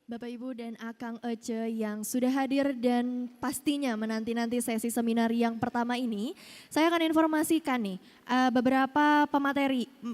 Bapak Ibu dan Akang Ece yang sudah hadir dan pastinya menanti-nanti sesi seminar yang pertama ini, saya akan informasikan nih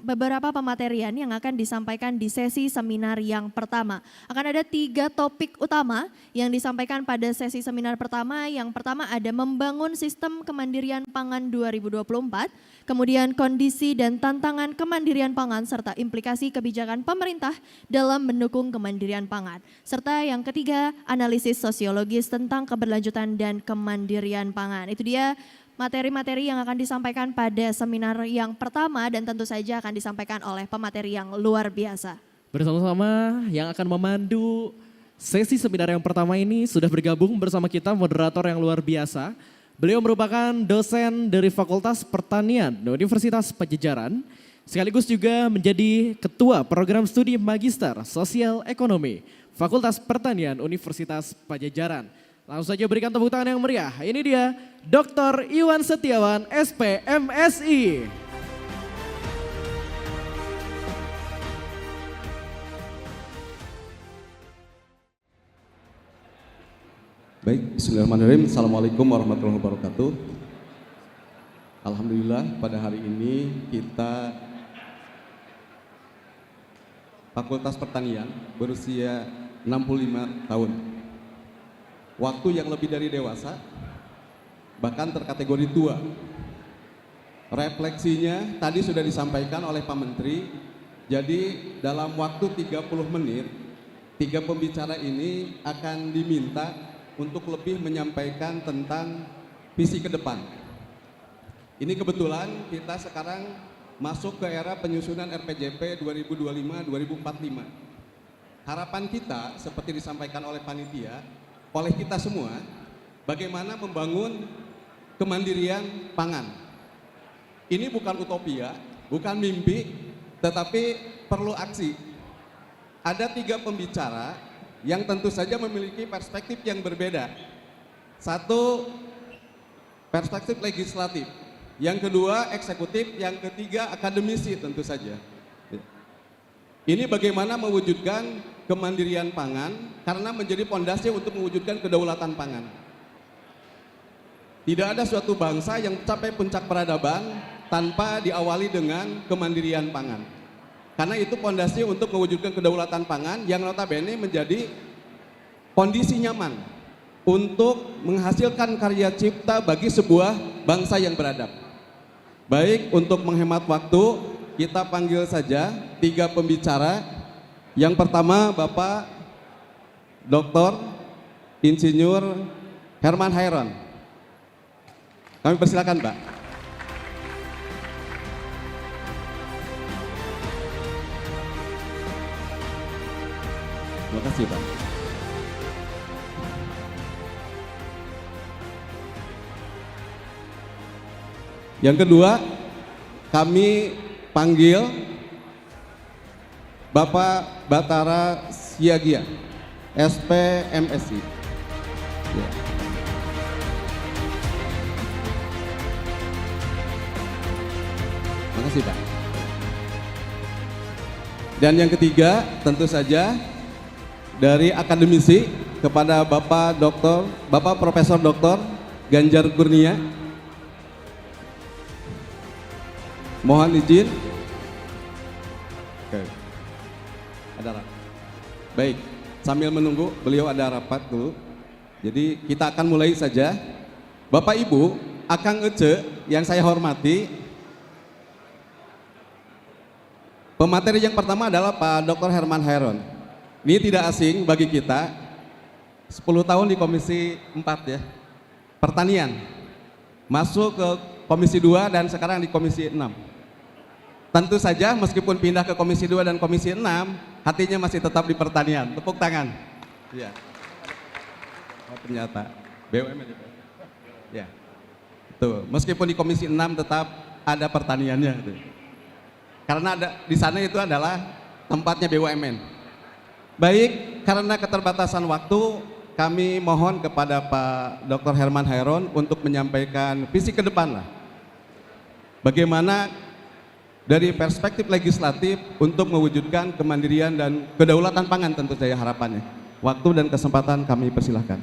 beberapa pematerian yang akan disampaikan di sesi seminar yang pertama. Akan ada 3 topik utama yang disampaikan pada sesi seminar pertama. Yang pertama ada membangun sistem kemandirian pangan 2024, kemudian kondisi dan tantangan kemandirian pangan serta implikasi kebijakan pemerintah dalam mendukung kemandirian pangan. Serta yang ketiga, analisis sosiologis tentang keberlanjutan dan kemandirian pangan. Itu dia materi-materi yang akan disampaikan pada seminar yang pertama dan tentu saja akan disampaikan oleh pemateri yang luar biasa. Bersama-sama yang akan memandu sesi seminar yang pertama ini sudah bergabung bersama kita moderator yang luar biasa. Beliau merupakan dosen dari Fakultas Pertanian Universitas Padjadjaran, sekaligus juga menjadi Ketua Program Studi Magister Sosial Ekonomi Fakultas Pertanian Universitas Padjadjaran. Langsung saja berikan tepuk tangan yang meriah. Ini dia Dr. Iwan Setiawan, SP, MSI. Baik, bismillahirrahmanirrahim. Assalamualaikum warahmatullahi wabarakatuh. Alhamdulillah pada hari ini kita Fakultas Pertanian berusia 65 tahun. Waktu yang lebih dari dewasa, bahkan terkategori tua. Refleksinya tadi sudah disampaikan oleh Pak Menteri, jadi dalam waktu 30 menit, 3 pembicara ini akan diminta untuk lebih menyampaikan tentang visi ke depan. Ini kebetulan kita sekarang masuk ke era penyusunan RPJP 2025-2045. Harapan kita seperti disampaikan oleh panitia, oleh kita semua, bagaimana membangun kemandirian pangan. Ini bukan utopia, bukan mimpi, tetapi perlu aksi. Ada 3 pembicara yang tentu saja memiliki perspektif yang berbeda. Satu, perspektif legislatif. Yang kedua, eksekutif. Yang ketiga, akademisi tentu saja. Ini bagaimana mewujudkan kemandirian pangan karena menjadi pondasi untuk mewujudkan kedaulatan pangan. Tidak ada suatu bangsa yang mencapai puncak peradaban tanpa diawali dengan kemandirian pangan. Karena itu pondasi untuk mewujudkan kedaulatan pangan yang notabene menjadi kondisi nyaman untuk menghasilkan karya cipta bagi sebuah bangsa yang beradab. Baik, untuk menghemat waktu, kita panggil saja 3 pembicara. Yang pertama Bapak Dr. Insinyur Herman Hairon. Kami persilakan, Pak. Terima kasih, Pak. Yang kedua, kami panggil Bapak Batara Siagia, SP, MSI. Ya. Terima kasih, Pak. Dan yang ketiga, tentu saja dari akademisi kepada Bapak Profesor Dr. Ganjar Kurnia. Mohon izin. Oke. Ada rapat. Baik, sambil menunggu beliau ada rapat dulu. Jadi kita akan mulai saja. Bapak Ibu, Akang Ece yang saya hormati. Pemateri yang pertama adalah Pak Dr. Herman Hairon. Ini tidak asing bagi kita. 10 tahun di Komisi 4 ya. Pertanian. Masuk ke Komisi 2 dan sekarang di Komisi 6. Tentu saja meskipun pindah ke Komisi 2 dan Komisi 6, hatinya masih tetap di pertanian. Tepuk tangan. Ya. Oh, ternyata BUMN itu. Ya. Tuh, meskipun di Komisi 6 tetap ada pertaniannya gitu. Karena di sana itu adalah tempatnya BUMN. Baik, karena keterbatasan waktu, kami mohon kepada Pak Dr. Herman Hairon untuk menyampaikan visi ke depan lah. Bagaimana dari perspektif legislatif untuk mewujudkan kemandirian dan kedaulatan pangan tentu saja harapannya. Waktu dan kesempatan kami persilahkan.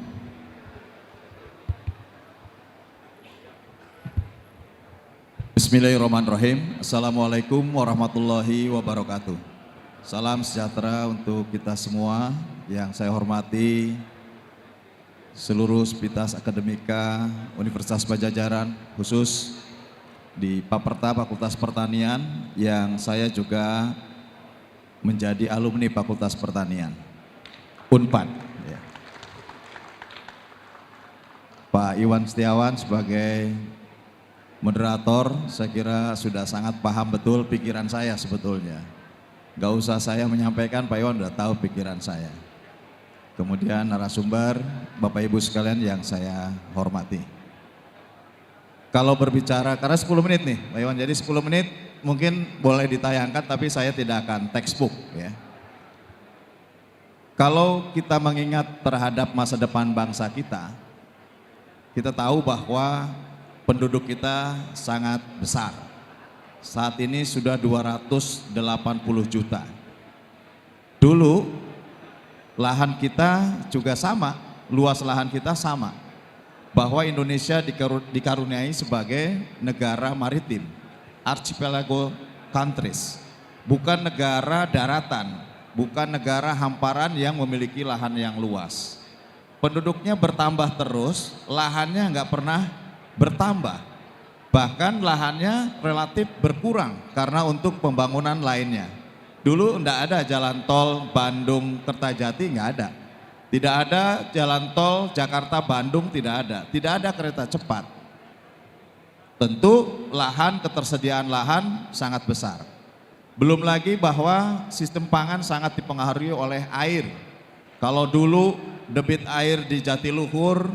Bismillahirrahmanirrahim. Assalamualaikum warahmatullahi wabarakatuh. Salam sejahtera untuk kita semua. Yang saya hormati seluruh Sivitas Akademika Universitas Padjadjaran, khusus di Paperta Fakultas Pertanian, yang saya juga menjadi alumni Fakultas Pertanian Unpad. Ya. Pak Iwan Setiawan sebagai moderator, saya kira sudah sangat paham betul pikiran saya sebetulnya. Gak usah saya menyampaikan, Pak Iwan sudah tahu pikiran saya. Kemudian narasumber, Bapak Ibu sekalian yang saya hormati. Kalau berbicara, karena 10 menit nih Pak Iwan, jadi 10 menit mungkin boleh ditayangkan, tapi saya tidak akan textbook ya. Kalau kita mengingat terhadap masa depan bangsa kita tahu bahwa penduduk kita sangat besar. Saat ini sudah 280 juta. Dulu lahan kita juga sama, luas lahan kita sama. Bahwa Indonesia dikaruniai sebagai negara maritim, archipelago countries. Bukan negara daratan, bukan negara hamparan yang memiliki lahan yang luas. Penduduknya bertambah terus, lahannya nggak pernah bertambah, bahkan lahannya relatif berkurang karena untuk pembangunan lainnya. Dulu enggak ada jalan tol Bandung-Kertajati, enggak ada. Tidak ada jalan tol Jakarta-Bandung, tidak ada kereta cepat. Tentu lahan, ketersediaan lahan sangat besar. Belum lagi bahwa sistem pangan sangat dipengaruhi oleh air. Kalau dulu debit air di Jatiluhur,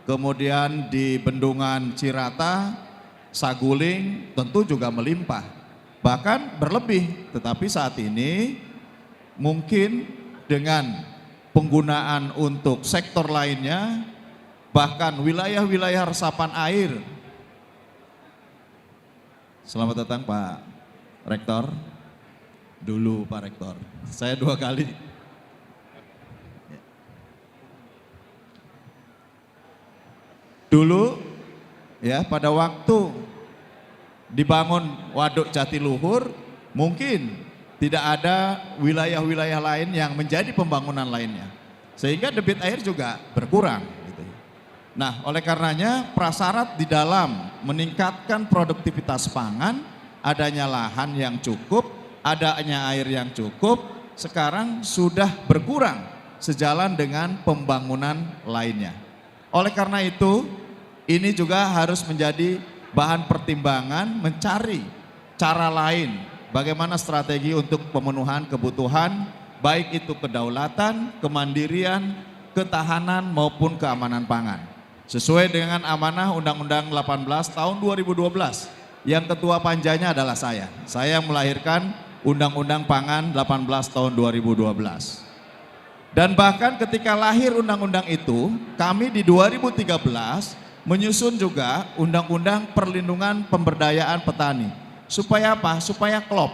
kemudian di Bendungan Cirata, Saguling tentu juga melimpah, bahkan berlebih. Tetapi saat ini mungkin dengan penggunaan untuk sektor lainnya, bahkan wilayah-wilayah resapan air. Selamat datang Pak Rektor. Dulu Pak Rektor, saya 2 kali. Dulu ya pada waktu dibangun Waduk Jatiluhur, mungkin tidak ada wilayah-wilayah lain yang menjadi pembangunan lainnya, sehingga debit air juga berkurang gitu. Nah, oleh karenanya prasyarat di dalam meningkatkan produktivitas pangan, adanya lahan yang cukup, adanya air yang cukup, sekarang sudah berkurang sejalan dengan pembangunan lainnya. Oleh karena itu, ini juga harus menjadi bahan pertimbangan mencari cara lain bagaimana strategi untuk pemenuhan kebutuhan, baik itu kedaulatan, kemandirian, ketahanan maupun keamanan pangan. Sesuai dengan amanah Undang-Undang 18 tahun 2012, yang ketua panjanya adalah saya. Saya melahirkan Undang-Undang Pangan 18 tahun 2012. Dan bahkan ketika lahir undang-undang itu, kami di 2013 menyusun juga Undang-Undang Perlindungan Pemberdayaan Petani. Supaya apa? Supaya klop.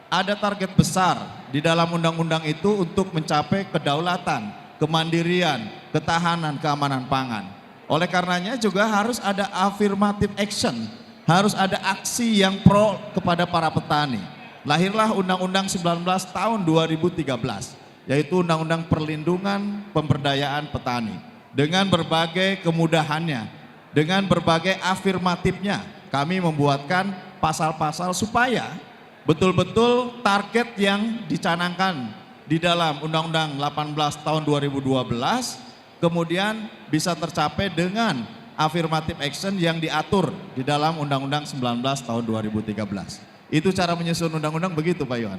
Ada target besar di dalam undang-undang itu untuk mencapai kedaulatan, kemandirian, ketahanan, keamanan pangan. Oleh karenanya juga harus ada affirmative action, harus ada aksi yang pro kepada para petani. Lahirlah Undang-Undang 19 tahun 2013. Yaitu Undang-Undang Perlindungan Pemberdayaan Petani. Dengan berbagai kemudahannya, dengan berbagai afirmatifnya, kami membuatkan pasal-pasal supaya betul-betul target yang dicanangkan di dalam Undang-Undang 18 tahun 2012 kemudian bisa tercapai dengan affirmative action yang diatur di dalam Undang-Undang 19 tahun 2013. Itu cara menyusun undang-undang begitu Pak Yohan.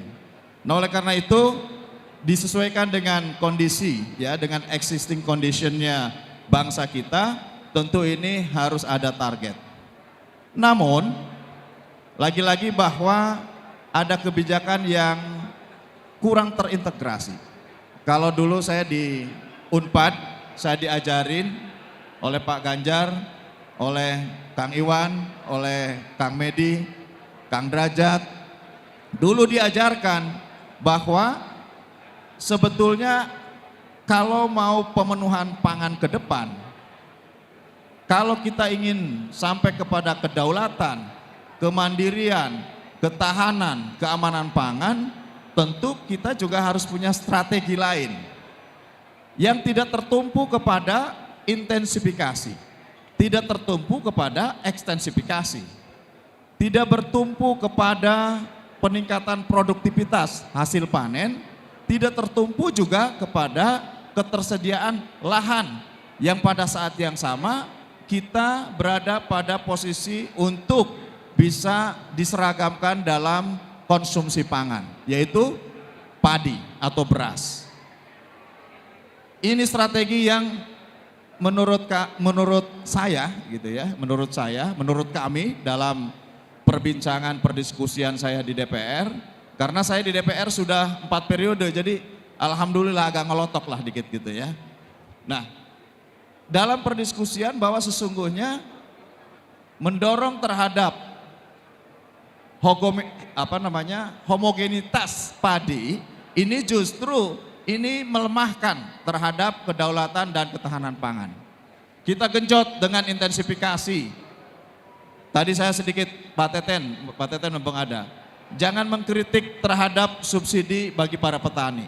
Nah, oleh karena itu disesuaikan dengan kondisi ya, dengan existing conditionnya bangsa kita, tentu ini harus ada target. Namun lagi-lagi bahwa ada kebijakan yang kurang terintegrasi. Kalau dulu saya di Unpad, saya diajarin oleh Pak Ganjar, oleh Kang Iwan, oleh Kang Medi, Kang Derajat, dulu diajarkan bahwa sebetulnya kalau mau pemenuhan pangan ke depan, kalau kita ingin sampai kepada kedaulatan, kemandirian, ketahanan, keamanan pangan, tentu kita juga harus punya strategi lain yang tidak tertumpu kepada intensifikasi, tidak tertumpu kepada ekstensifikasi, tidak bertumpu kepada peningkatan produktivitas hasil panen, tidak tertumpu juga kepada ketersediaan lahan yang pada saat yang sama kita berada pada posisi untuk bisa diseragamkan dalam konsumsi pangan, yaitu padi atau beras. Ini strategi yang menurut saya gitu ya, menurut kami dalam perbincangan perdiskusian saya di DPR, karena saya di DPR sudah 4 periode, jadi alhamdulillah agak ngelotok lah dikit gitu ya. Nah, dalam perdiskusian bahwa sesungguhnya mendorong terhadap homogenitas padi ini justru ini melemahkan terhadap kedaulatan dan ketahanan pangan. Kita genjot dengan intensifikasi. Tadi saya sedikit Pak Teten memang ada. Jangan mengkritik terhadap subsidi bagi para petani.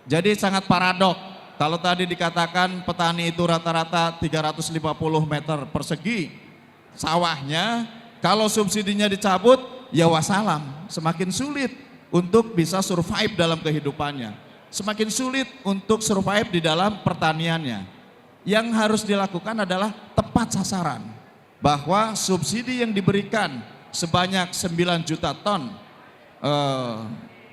Jadi sangat paradok. Kalau tadi dikatakan petani itu rata-rata 350 meter persegi sawahnya, kalau subsidinya dicabut, ya wassalam, semakin sulit untuk bisa survive dalam kehidupannya. Semakin sulit untuk survive di dalam pertaniannya. Yang harus dilakukan adalah tepat sasaran. Bahwa subsidi yang diberikan sebanyak 9 juta ton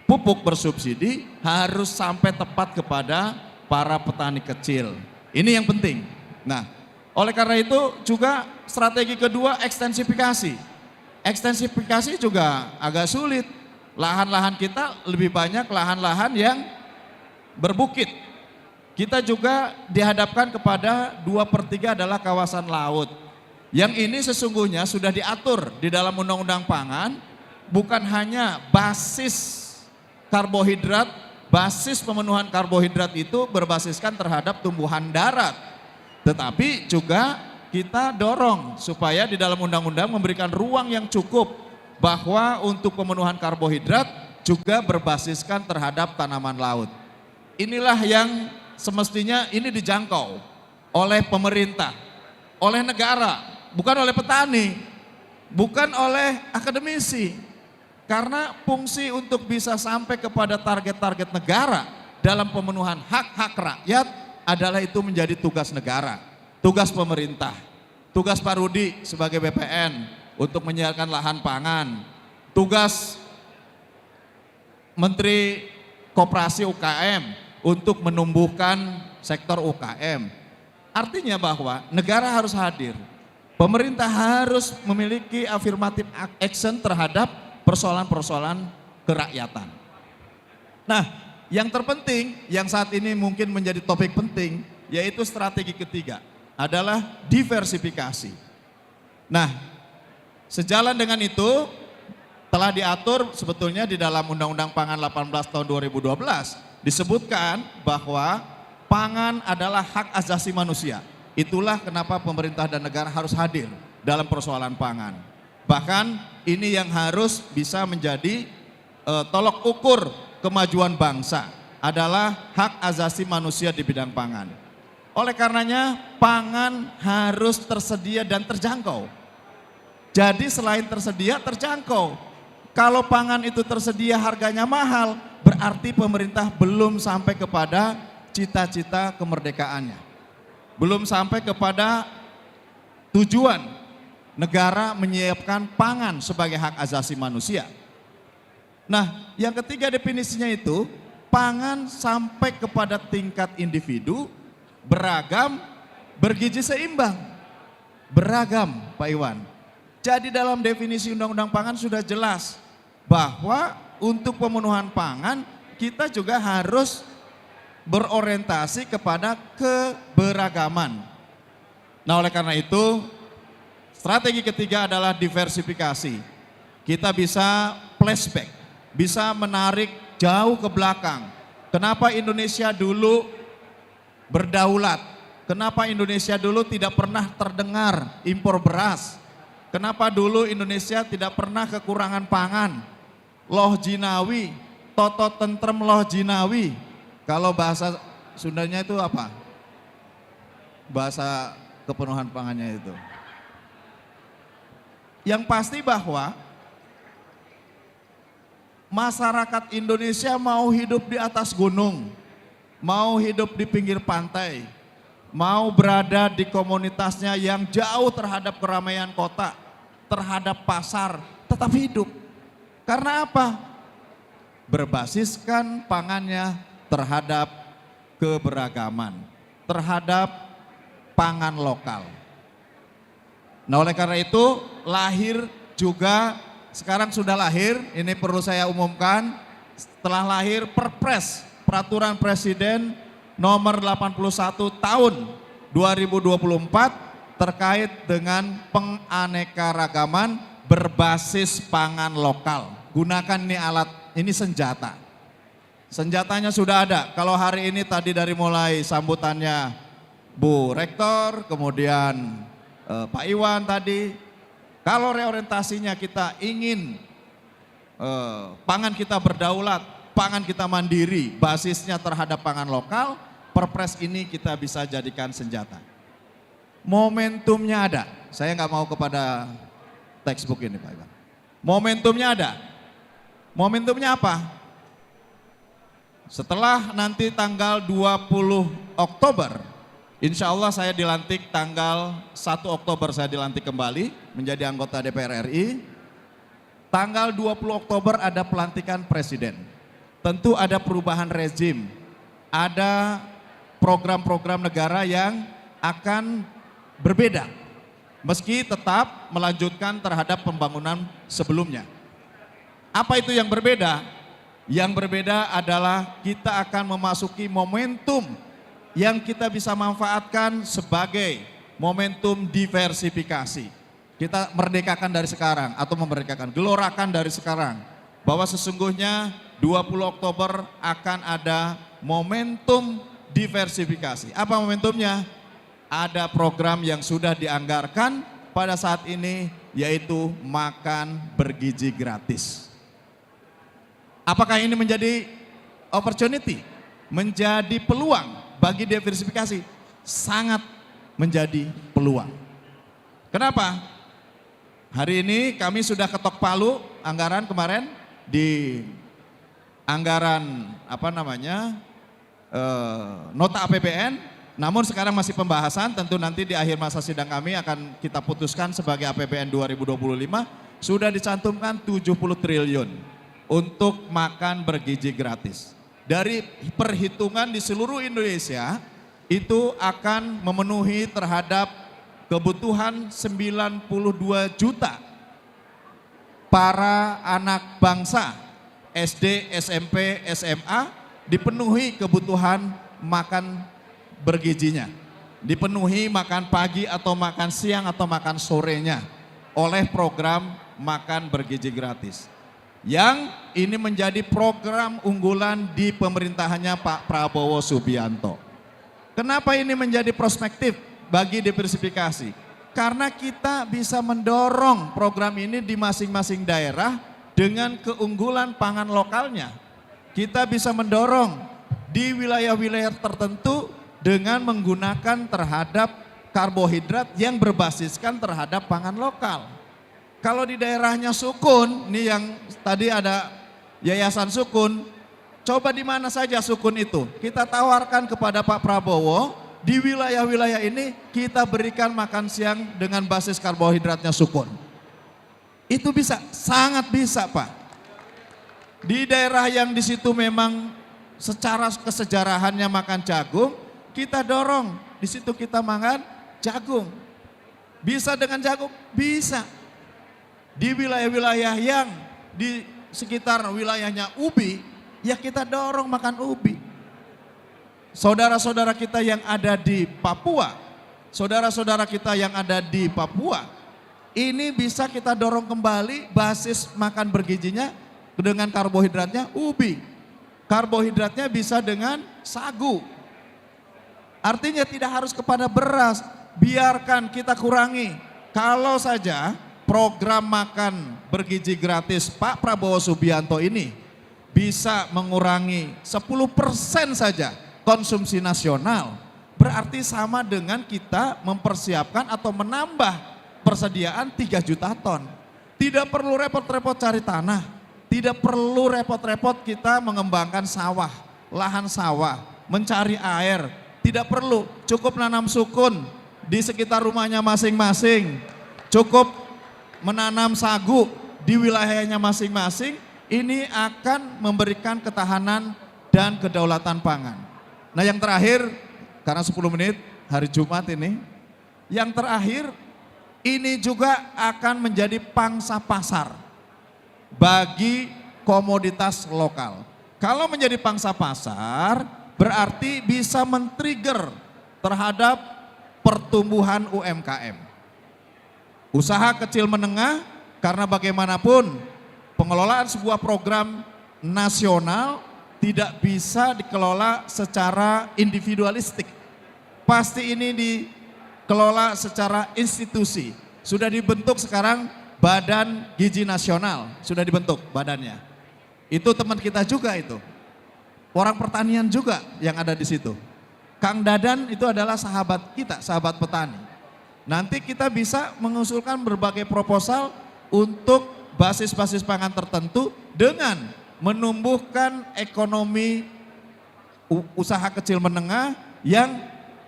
pupuk bersubsidi harus sampai tepat kepada para petani kecil. Ini yang penting. Nah, oleh karena itu juga strategi kedua ekstensifikasi. Ekstensifikasi juga agak sulit. Lahan-lahan kita lebih banyak lahan-lahan yang berbukit. Kita juga dihadapkan kepada 2/3 adalah kawasan laut. Yang ini sesungguhnya sudah diatur di dalam Undang-Undang Pangan, bukan hanya basis karbohidrat, basis pemenuhan karbohidrat itu berbasiskan terhadap tumbuhan darat. Tetapi juga kita dorong supaya di dalam undang-undang memberikan ruang yang cukup bahwa untuk pemenuhan karbohidrat juga berbasiskan terhadap tanaman laut. Inilah yang semestinya ini dijangkau oleh pemerintah, oleh negara, bukan oleh petani, bukan oleh akademisi. Karena fungsi untuk bisa sampai kepada target-target negara dalam pemenuhan hak-hak rakyat adalah itu menjadi tugas negara, tugas pemerintah, tugas Pak Rudi sebagai BPN untuk menyiapkan lahan pangan, tugas Menteri Koperasi UKM untuk menumbuhkan sektor UKM. Artinya bahwa negara harus hadir, pemerintah harus memiliki affirmative action terhadap persoalan-persoalan kerakyatan. Nah, yang terpenting, yang saat ini mungkin menjadi topik penting, yaitu strategi ketiga, adalah diversifikasi. Nah, sejalan dengan itu, telah diatur sebetulnya di dalam Undang-Undang Pangan 18 tahun 2012, disebutkan bahwa pangan adalah hak asasi manusia. Itulah kenapa pemerintah dan negara harus hadir dalam persoalan pangan. Bahkan ini yang harus bisa menjadi tolok ukur kemajuan bangsa adalah hak asasi manusia di bidang pangan. Oleh karenanya pangan harus tersedia dan terjangkau. Jadi selain tersedia, terjangkau. Kalau pangan itu tersedia harganya mahal, berarti pemerintah belum sampai kepada cita-cita kemerdekaannya. Belum sampai kepada tujuan negara menyiapkan pangan sebagai hak asasi manusia. Nah, yang ketiga definisinya itu, pangan sampai kepada tingkat individu, beragam, bergizi seimbang. Beragam, Pak Iwan. Jadi dalam definisi Undang-Undang Pangan sudah jelas bahwa untuk pemenuhan pangan kita juga harus berorientasi kepada keberagaman. Nah, oleh karena itu strategi ketiga adalah diversifikasi. Kita bisa flashback, bisa menarik jauh ke belakang. Kenapa Indonesia dulu berdaulat. Kenapa Indonesia dulu tidak pernah terdengar impor beras? Kenapa dulu Indonesia tidak pernah kekurangan pangan? Loh jinawi, toto tentrem loh jinawi. Kalau bahasa Sundanya itu apa? Bahasa kepenuhan pangannya itu. Yang pasti bahwa masyarakat Indonesia mau hidup di atas gunung, mau hidup di pinggir pantai, mau berada di komunitasnya yang jauh terhadap keramaian kota, terhadap pasar, tetap hidup. Karena apa? Berbasiskan pangannya terhadap keberagaman, terhadap pangan lokal. Nah oleh karena itu lahir juga, sekarang sudah lahir, ini perlu saya umumkan, setelah lahir Perpres, Peraturan Presiden nomor 81 tahun 2024 terkait dengan penganekaragaman berbasis pangan lokal. Gunakan ini alat, ini senjata. Senjatanya sudah ada. Kalau hari ini tadi dari mulai sambutannya Bu Rektor, kemudian Pak Iwan tadi, kalau reorientasinya kita ingin pangan kita berdaulat, pangan kita mandiri, basisnya terhadap pangan lokal, Perpres ini kita bisa jadikan senjata. Momentumnya ada, saya nggak mau kepada textbook ini Pak Iwan. Momentumnya ada, momentumnya apa? Setelah nanti tanggal 20 Oktober, insya Allah saya dilantik tanggal 1 Oktober saya dilantik kembali menjadi anggota DPR RI. Tanggal 20 Oktober ada pelantikan presiden. Tentu ada perubahan rezim, ada program-program negara yang akan berbeda. Meski tetap melanjutkan terhadap pembangunan sebelumnya. Apa itu yang berbeda? Yang berbeda adalah kita akan memasuki momentum yang kita bisa manfaatkan sebagai momentum diversifikasi. Kita merdekakan dari sekarang atau memerdekakan, gelorakan dari sekarang. Bahwa sesungguhnya 20 Oktober akan ada momentum diversifikasi. Apa momentumnya? Ada program yang sudah dianggarkan pada saat ini yaitu makan bergizi gratis. Apakah ini menjadi opportunity? Menjadi peluang bagi diversifikasi? Sangat menjadi peluang. Kenapa? Hari ini kami sudah ketok palu anggaran kemarin di anggaran nota APBN. Namun sekarang masih pembahasan, tentu nanti di akhir masa sidang kami akan kita putuskan sebagai APBN 2025 sudah dicantumkan 70 triliun untuk makan bergizi gratis. Dari perhitungan di seluruh Indonesia itu akan memenuhi terhadap kebutuhan 92 juta para anak bangsa SD, SMP, SMA dipenuhi kebutuhan makan bergizinya, dipenuhi makan pagi atau makan siang atau makan sorenya oleh program makan bergizi gratis. Yang ini menjadi program unggulan di pemerintahannya Pak Prabowo Subianto. Kenapa ini menjadi prospektif bagi diversifikasi? Karena kita bisa mendorong program ini di masing-masing daerah dengan keunggulan pangan lokalnya. Kita bisa mendorong di wilayah-wilayah tertentu dengan menggunakan terhadap karbohidrat yang berbasiskan terhadap pangan lokal. Kalau di daerahnya sukun, nih yang tadi ada Yayasan Sukun, coba di mana saja sukun itu. Kita tawarkan kepada Pak Prabowo, di wilayah-wilayah ini kita berikan makan siang dengan basis karbohidratnya sukun. Itu bisa, sangat bisa Pak. Di daerah yang di situ memang secara kesejarahannya makan jagung, kita dorong, di situ kita makan jagung. Bisa dengan jagung? Bisa. Di wilayah-wilayah yang di sekitar wilayahnya ubi, ya kita dorong makan ubi. Saudara-saudara kita yang ada di Papua, saudara-saudara kita yang ada di Papua, ini bisa kita dorong kembali basis makan bergizinya dengan karbohidratnya ubi. Karbohidratnya bisa dengan sagu. Artinya tidak harus kepada beras, biarkan kita kurangi. Kalau saja program makan bergizi gratis Pak Prabowo Subianto ini bisa mengurangi 10% saja konsumsi nasional, berarti sama dengan kita mempersiapkan atau menambah persediaan 3 juta ton. Tidak perlu repot-repot cari tanah, tidak perlu repot-repot kita mengembangkan sawah, lahan sawah, mencari air, tidak perlu, cukup nanam sukun di sekitar rumahnya masing-masing, cukup menanam sagu di wilayahnya masing-masing, ini akan memberikan ketahanan dan kedaulatan pangan. Nah yang terakhir, karena 10 menit hari Jumat ini, yang terakhir ini juga akan menjadi pangsa pasar bagi komoditas lokal. Kalau menjadi pangsa pasar berarti bisa men-trigger terhadap pertumbuhan UMKM. Usaha kecil menengah, karena bagaimanapun pengelolaan sebuah program nasional tidak bisa dikelola secara individualistik. Pasti ini dikelola secara institusi. Sudah dibentuk sekarang Badan Gizi Nasional, sudah dibentuk badannya. Itu teman kita juga itu. Orang pertanian juga yang ada di situ. Kang Dadan itu adalah sahabat kita, sahabat petani. Nanti kita bisa mengusulkan berbagai proposal untuk basis-basis pangan tertentu dengan menumbuhkan ekonomi usaha kecil menengah yang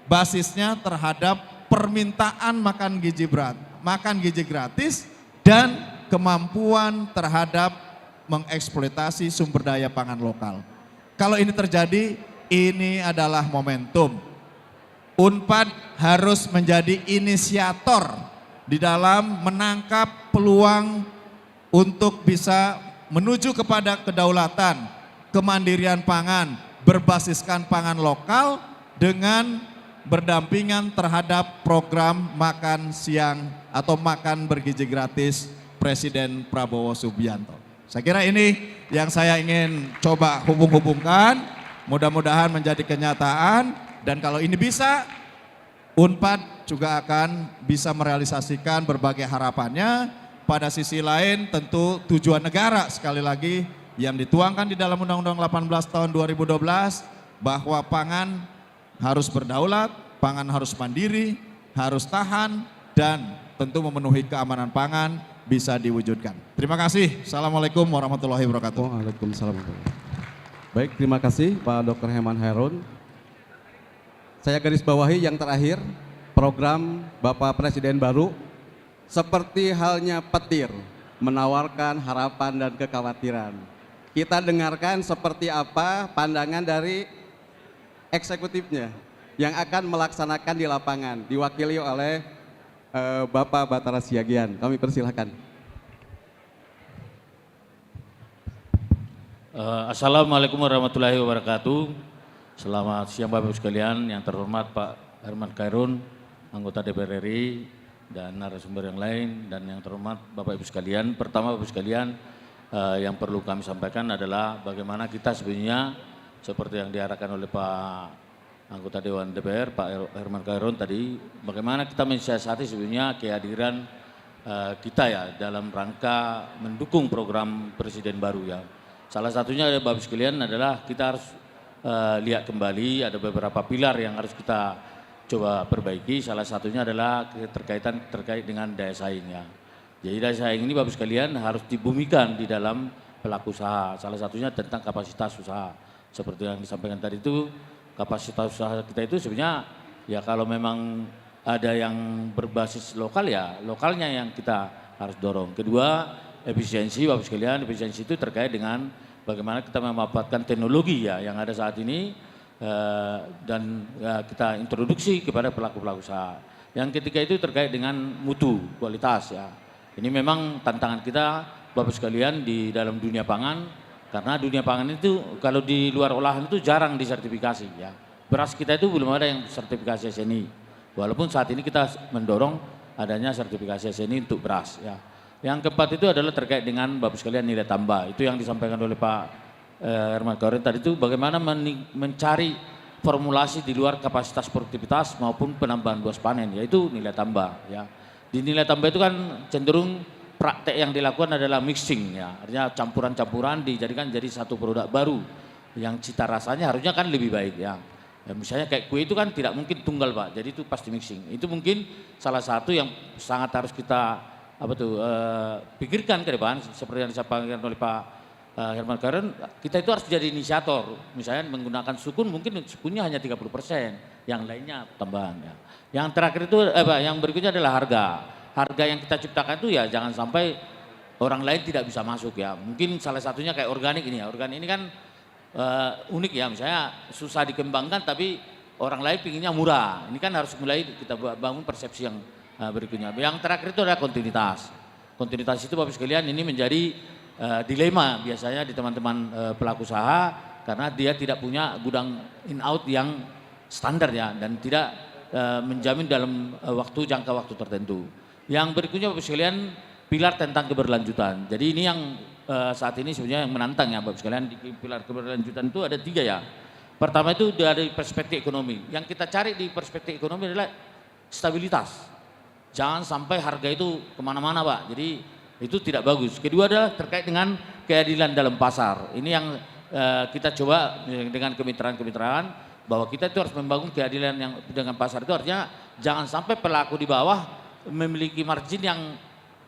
basisnya terhadap permintaan makan gizi gratis dan kemampuan terhadap mengeksploitasi sumber daya pangan lokal. Kalau ini terjadi, ini adalah momentum. UNPAD harus menjadi inisiator di dalam menangkap peluang untuk bisa menuju kepada kedaulatan, kemandirian pangan, berbasiskan pangan lokal dengan berdampingan terhadap program makan siang atau makan bergizi gratis Presiden Prabowo Subianto. Saya kira ini yang saya ingin coba hubung-hubungkan, mudah-mudahan menjadi kenyataan, dan kalau ini bisa, UNPAD juga akan bisa merealisasikan berbagai harapannya. Pada sisi lain tentu tujuan negara sekali lagi yang dituangkan di dalam Undang-Undang 18 tahun 2012 bahwa pangan harus berdaulat, pangan harus mandiri, harus tahan, dan tentu memenuhi keamanan pangan bisa diwujudkan. Terima kasih. Assalamualaikum warahmatullahi wabarakatuh. Waalaikumsalam. Baik, terima kasih Pak Dr. Herman Hairun. Saya garis bawahi yang terakhir, program Bapak Presiden baru seperti halnya petir, menawarkan harapan dan kekhawatiran. Kita dengarkan seperti apa pandangan dari eksekutifnya yang akan melaksanakan di lapangan, diwakili oleh Bapak Batara Siagian. Kami persilahkan. Assalamualaikum warahmatullahi wabarakatuh. Selamat siang Bapak Ibu sekalian, yang terhormat Pak Herman Hairun, anggota DPR RI, dan narasumber yang lain, dan yang terhormat Bapak Ibu sekalian. Pertama Bapak Ibu sekalian, yang perlu kami sampaikan adalah bagaimana kita sebenarnya seperti yang diarahkan oleh Pak anggota Dewan DPR, Pak Herman Hairun tadi, bagaimana kita mensiasati sebenarnya kehadiran kita ya dalam rangka mendukung program Presiden baru ya. Salah satunya Bapak Ibu sekalian adalah kita harus lihat kembali ada beberapa pilar yang harus kita coba perbaiki. Salah satunya adalah terkait dengan daya saing ya. Jadi daya saing ini Bapak sekalian harus dibumikan di dalam pelaku usaha. Salah satunya tentang kapasitas usaha. Seperti yang disampaikan tadi itu, kapasitas usaha kita itu sebenarnya ya kalau memang ada yang berbasis lokal ya lokalnya yang kita harus dorong. Kedua, efisiensi Bapak sekalian, efisiensi itu terkait dengan bagaimana kita memanfaatkan teknologi ya yang ada saat ini dan kita introduksi kepada pelaku-pelaku usaha. Yang ketiga itu terkait dengan mutu, kualitas ya. Ini memang tantangan kita Bapak sekalian di dalam dunia pangan, karena dunia pangan itu kalau di luar olahan itu jarang disertifikasi ya. Beras kita itu belum ada yang sertifikasi SNI. Walaupun saat ini kita mendorong adanya sertifikasi SNI untuk beras ya. Yang keempat itu adalah terkait dengan Bapak sekalian nilai tambah. Itu yang disampaikan oleh Pak Herman Hairun tadi itu bagaimana mencari formulasi di luar kapasitas produktivitas maupun penambahan luas panen, yaitu nilai tambah ya. Di nilai tambah itu kan cenderung praktek yang dilakukan adalah mixing ya, artinya campuran-campuran dijadikan jadi satu produk baru yang cita rasanya harusnya kan lebih baik ya. Ya misalnya kayak kue itu kan tidak mungkin tunggal Pak, jadi itu pasti mixing. Itu mungkin salah satu yang sangat harus kita pikirkan ke depan, seperti yang disampaikan oleh Pak Herman Karen, kita itu harus jadi inisiator. Misalnya menggunakan sukun, mungkin sukunnya hanya 30%, yang lainnya tambahan ya. Yang terakhir itu, yang berikutnya adalah harga. Harga yang kita ciptakan itu ya jangan sampai orang lain tidak bisa masuk ya. Mungkin salah satunya kayak organik ini ya. Organik ini kan unik ya, misalnya susah dikembangkan tapi orang lain pinginnya murah. Ini kan harus mulai kita bangun persepsi yang berikutnya. Yang terakhir itu adalah kontinuitas. Kontinuitas itu Bapak sekalian ini menjadi dilema biasanya di teman-teman pelaku usaha karena dia tidak punya gudang in out yang standar ya dan tidak menjamin dalam jangka waktu tertentu. Yang berikutnya Bapak sekalian pilar tentang keberlanjutan. Jadi ini yang saat ini sebenarnya yang menantang ya Bapak sekalian, di pilar keberlanjutan itu ada 3 ya. Pertama itu dari perspektif ekonomi. Yang kita cari di perspektif ekonomi adalah stabilitas. Jangan sampai harga itu kemana-mana Pak. Jadi itu tidak bagus. Kedua adalah terkait dengan keadilan dalam pasar. Ini yang kita coba dengan kemitraan-kemitraan bahwa kita itu harus membangun keadilan yang dengan pasar itu artinya jangan sampai pelaku di bawah memiliki margin yang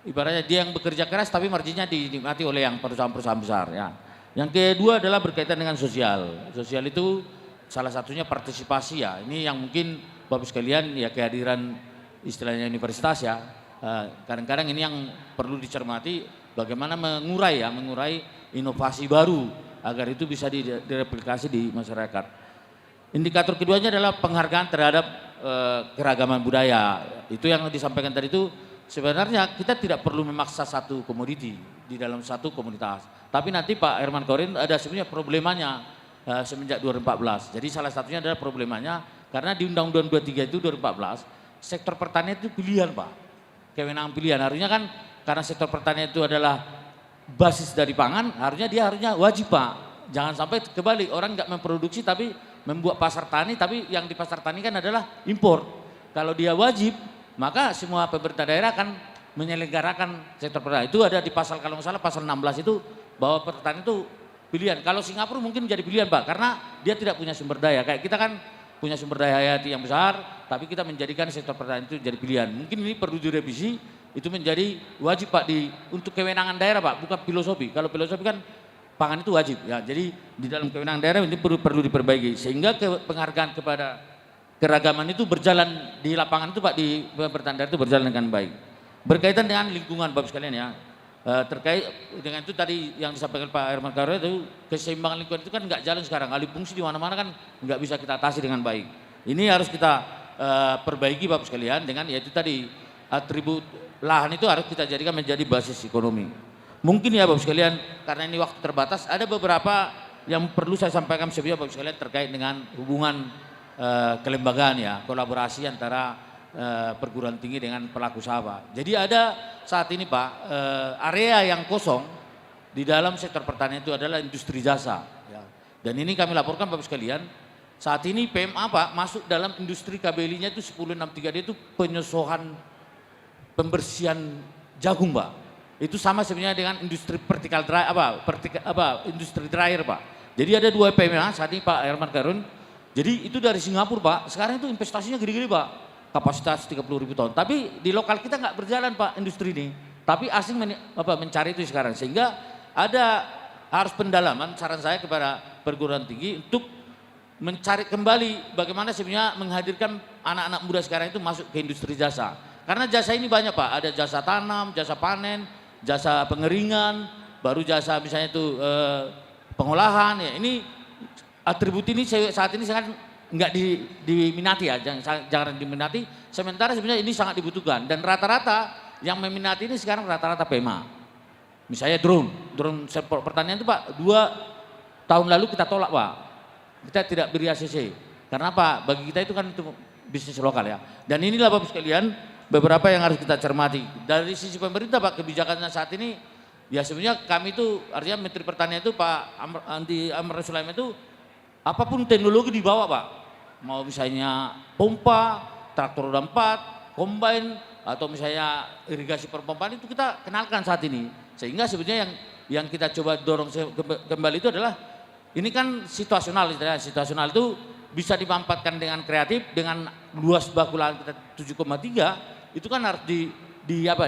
ibaratnya dia yang bekerja keras tapi marginnya dinikmati oleh yang perusahaan-perusahaan besar ya. Yang kedua adalah berkaitan dengan sosial. Sosial itu salah satunya partisipasi ya. Ini yang mungkin Bapak sekalian ya kehadiran istilahnya universitas ya. Kadang-kadang ini yang perlu dicermati bagaimana mengurai inovasi baru agar itu bisa direplikasi di masyarakat. Indikator keduanya adalah penghargaan terhadap keragaman budaya. Itu yang disampaikan tadi itu sebenarnya kita tidak perlu memaksa satu komoditi di dalam satu komunitas. Tapi nanti Pak Herman Korin ada sebenarnya problemanya semenjak 2014. Jadi salah satunya adalah problemanya karena di Undang-Undang 23 itu 2014 sektor pertanian itu pilihan Pak. Kewenangan pilihan harusnya kan karena sektor pertanian itu adalah basis dari pangan harusnya dia wajib Pak. Jangan sampai kebalik orang nggak memproduksi tapi membuat pasar tani tapi yang di pasar tani kan adalah impor. Kalau dia wajib maka semua pemerintah daerah akan menyelenggarakan sektor pertanian. Itu ada di pasal kalau nggak salah pasal 16 itu bahwa pertanian itu pilihan. Kalau Singapura mungkin menjadi pilihan Pak karena dia tidak punya sumber daya. Kayak kita kan punya sumber daya hayati yang besar, tapi kita menjadikan sektor pertanian itu jadi pilihan. Mungkin ini perlu direvisi, itu menjadi wajib Pak untuk kewenangan daerah Pak, bukan filosofi. Kalau filosofi kan pangan itu wajib ya. Jadi di dalam kewenangan daerah ini perlu diperbaiki sehingga penghargaan kepada keragaman itu berjalan di lapangan itu Pak di pemerintahan daerah itu berjalan dengan baik. Berkaitan dengan lingkungan Bapak sekalian ya. Terkait dengan itu tadi yang disampaikan Pak Herman Karo itu keseimbangan lingkungan itu kan nggak jalan sekarang, alih fungsi di mana-mana kan nggak bisa kita atasi dengan baik. Ini harus kita perbaiki Bapak sekalian dengan yaitu tadi atribut lahan itu harus kita jadikan menjadi basis ekonomi. Mungkin ya Bapak sekalian karena ini waktu terbatas ada beberapa yang perlu saya sampaikan sebelumnya Bapak sekalian terkait dengan hubungan kelembagaan ya, kolaborasi antara perguruan tinggi dengan pelaku usaha Pak. Jadi ada saat ini Pak area yang kosong di dalam sektor pertanian itu adalah industri jasa. Ya. Dan ini kami laporkan Bapak sekalian saat ini PMA Pak masuk dalam industri KBLI-nya itu 1063D itu penyesuaian pembersihan jagung Pak. Itu sama sebenarnya dengan industri vertical dry industri dryer Pak. Jadi ada 2 PMA saat ini Pak Herman Karun. Jadi itu dari Singapura Pak. Sekarang itu investasinya gede-gede Pak. Kapasitas 30.000 ton. Tapi di lokal kita nggak berjalan Pak industri ini. Tapi asing mencari itu sekarang. Sehingga harus pendalaman saran saya kepada perguruan tinggi untuk mencari kembali bagaimana sebenarnya menghadirkan anak-anak muda sekarang itu masuk ke industri jasa. Karena jasa ini banyak Pak. Ada jasa tanam, jasa panen, jasa pengeringan, baru jasa misalnya itu pengolahan. Ya. Ini atribut ini saat ini sangat nggak diminati ya, jangan diminati. Sementara sebenarnya ini sangat dibutuhkan dan rata-rata yang meminati ini sekarang rata-rata PMA. Misalnya drone support pertanian itu Pak 2 tahun lalu kita tolak Pak. Kita tidak beri ACC. Karena apa? Bagi kita itu kan itu bisnis lokal ya. Dan inilah Bapak sekalian beberapa yang harus kita cermati. Dari sisi pemerintah Pak kebijakannya saat ini ya sebenarnya kami itu artinya Menteri Pertanian itu Pak Amran Sulaiman itu apapun teknologi dibawa Pak. mau misalnya pompa, traktor roda 4, combine, atau misalnya irigasi perpompaan itu kita kenalkan saat ini. Sehingga sebetulnya yang kita coba dorong kembali itu adalah ini kan situasional, situasional itu bisa dimanfaatkan dengan kreatif, dengan luas baku lahan kita 7,3 itu kan harus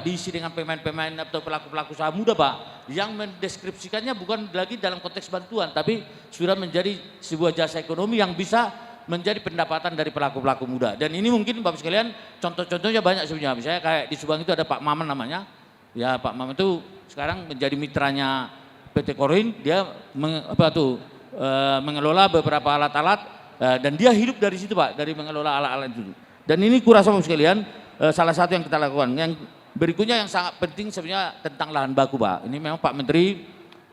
diisi dengan pemain-pemain atau pelaku-pelaku usaha muda Pak, yang mendeskripsikannya bukan lagi dalam konteks bantuan, tapi sudah menjadi sebuah jasa ekonomi yang bisa menjadi pendapatan dari pelaku-pelaku muda. Dan ini mungkin Bapak sekalian contoh-contohnya banyak sebenarnya, misalnya kayak di Subang itu ada Pak Maman namanya, ya Pak Maman itu sekarang menjadi mitranya PT Korin, dia mengelola beberapa alat-alat dan dia hidup dari situ Pak, dari mengelola alat-alat itu. Dan ini kurasa Bapak sekalian salah satu yang kita lakukan. Yang berikutnya yang sangat penting sebenarnya tentang lahan baku Pak. Ini memang Pak Menteri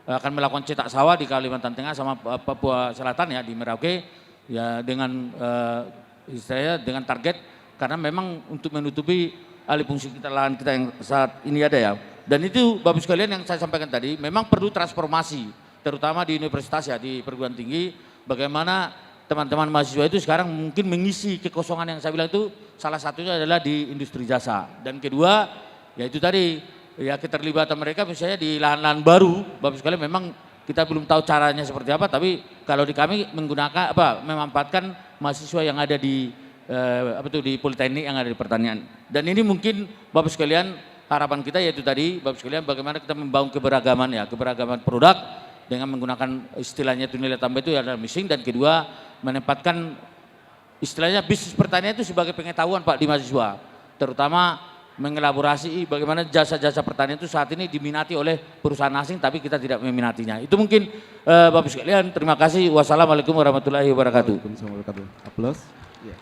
akan melakukan cetak sawah di Kalimantan Tengah sama Papua Selatan ya, di Merauke ya, dengan istilahnya dengan target, karena memang untuk menutupi alih fungsi kita lahan kita yang saat ini ada ya. Dan itu Bapak sekalian yang saya sampaikan tadi memang perlu transformasi, terutama di universitas ya, di perguruan tinggi, bagaimana teman-teman mahasiswa itu sekarang mungkin mengisi kekosongan yang saya bilang itu, salah satunya adalah di industri jasa. Dan kedua, yaitu tadi ya keterlibatan mereka misalnya di lahan-lahan baru, Bapak sekalian memang kita belum tahu caranya seperti apa, tapi kalau di kami menggunakan memanfaatkan mahasiswa yang ada di di Politeknik yang ada di pertanian. Dan ini mungkin Bapak sekalian harapan kita yaitu tadi Bapak sekalian bagaimana kita membangun keberagaman ya, keberagaman produk dengan menggunakan istilahnya itu nilai tambah itu adalah missing, dan kedua menempatkan istilahnya bisnis pertanian itu sebagai pengetahuan Pak di mahasiswa, terutama mengelaborasi bagaimana jasa-jasa pertanian itu saat ini diminati oleh perusahaan asing tapi kita tidak meminatinya. Itu mungkin Bapak sekalian, terima kasih. Wassalamualaikum warahmatullahi wabarakatuh. Waalaikumsalam warahmatullahi wabarakatuh. Aplaus. Ya.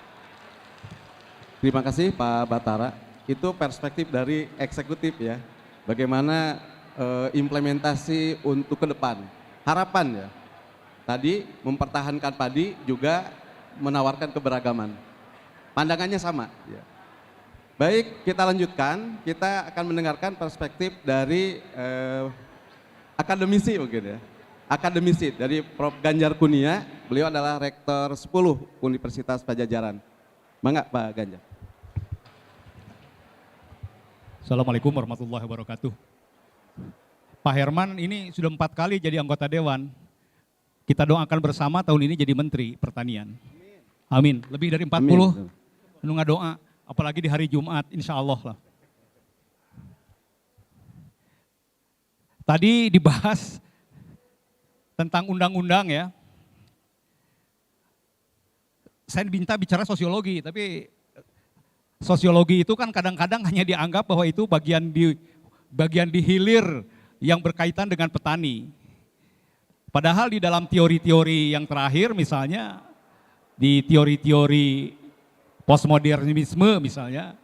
Terima kasih Pak Batara. Itu perspektif dari eksekutif ya. Bagaimana implementasi untuk ke depan. Harapan ya. Tadi mempertahankan padi juga menawarkan keberagaman. Pandangannya sama. Ya. Baik, kita lanjutkan. Kita akan mendengarkan perspektif dari akademisi mungkin ya. Akademisi dari Prof. Ganjar Kurnia. Beliau adalah Rektor 10 Universitas Padjadjaran. Mangga Pak Ganjar. Assalamualaikum warahmatullahi wabarakatuh. Pak Herman ini sudah 4 kali jadi anggota Dewan. Kita doakan bersama tahun ini jadi Menteri Pertanian. Amin. Lebih dari 40 nunggah doa, apalagi di hari Jumat, insya Allah lah. Tadi dibahas tentang undang-undang ya. Saya minta bicara sosiologi, tapi sosiologi itu kan kadang-kadang hanya dianggap bahwa itu bagian di hilir yang berkaitan dengan petani. Padahal di dalam teori-teori yang terakhir misalnya, di teori-teori postmodernisme misalnya,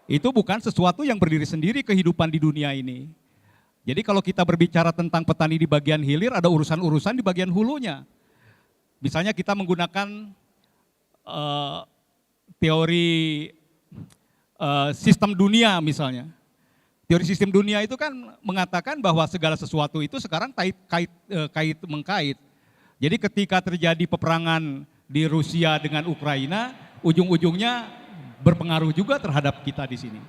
itu bukan sesuatu yang berdiri sendiri kehidupan di dunia ini. Jadi kalau kita berbicara tentang petani di bagian hilir, ada urusan-urusan di bagian hulunya. Misalnya kita menggunakan teori sistem dunia misalnya. Teori sistem dunia itu kan mengatakan bahwa segala sesuatu itu sekarang kait-mengkait. Jadi ketika terjadi peperangan di Rusia dengan Ukraina, ujung-ujungnya berpengaruh juga terhadap kita di sini.